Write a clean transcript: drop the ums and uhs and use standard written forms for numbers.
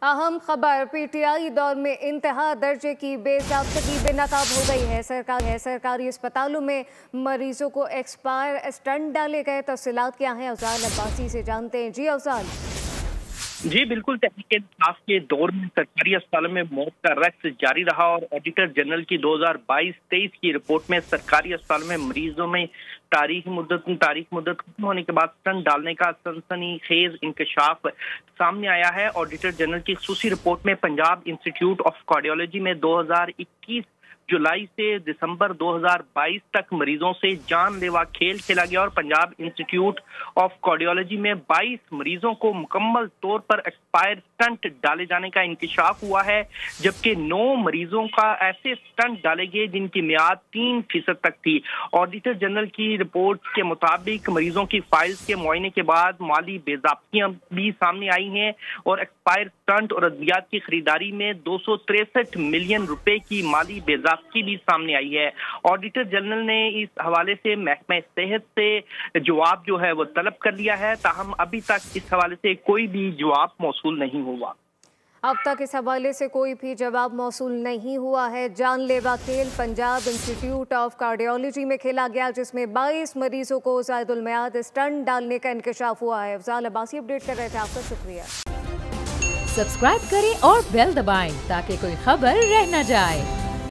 अहम खबर पीटीआई दौर में इंतहा दर्जे की बेज़ाब्तगी बेनकाब हो गई है। सरकारी अस्पतालों में मरीजों को एक्सपायर स्टंट डाले गए। तफसीलात क्या हैं, अफजाल अब्बासी से जानते हैं। जी अफजाल। जी बिल्कुल, तहरीक-ए-इंसाफ के दौर में सरकारी अस्पतालों में मौत का रक्स जारी रहा और ऑडिटर जनरल की 2022-23 की रिपोर्ट में सरकारी अस्पतालों में मरीजों में तारीख मुद्दत खत्म होने के बाद स्टंट डालने का सनसनीखेज इंकशाफ सामने आया है। ऑडिटर जनरल की खसूसी रिपोर्ट में पंजाब इंस्टीट्यूट ऑफ कार्डियोलॉजी में 2021 जुलाई से दिसंबर 2022 तक मरीजों से जानलेवा खेल खेला गया और पंजाब इंस्टीट्यूट ऑफ कार्डियोलॉजी में 22 मरीजों को मुकम्मल तौर पर एक्सपायर स्टंट डाले जाने का इंकशाफ हुआ है, जबकि 9 मरीजों का ऐसे स्टंट डाले गए जिनकी मियाद 3% तक थी। ऑडिटर जनरल की रिपोर्ट के मुताबिक मरीजों की फाइल्स के मुआयने के बाद माली बेज़ाब्तियां भी सामने आई हैं और एक्सपायर स्टंट और अद्वियात की खरीदारी में 263 मिलियन रुपए की माली बेज़ाब्ती भी सामने आई है। ऑडिटर जनरल ने इस हवाले से महकमा सेहत से जवाब जो है वो तलब कर लिया है, ताहम अभी तक इस हवाले से कोई भी जवाब मौसूल नहीं हुआ। अब तक इस हवाले से कोई भी जवाब मौसूल नहीं हुआ है। जानलेवा खेल पंजाब इंस्टीट्यूट ऑफ कार्डियोलॉजी में खेला गया, जिसमें 22 मरीजों को ज़ायदुल मियाद स्टंट डालने का इंकशाफ हुआ है। अफजाल अब्बासी अपडेट कर रहे थे, आपका शुक्रिया। सब्सक्राइब करें और बेल दबाएं ताकि कोई खबर रह न जाए।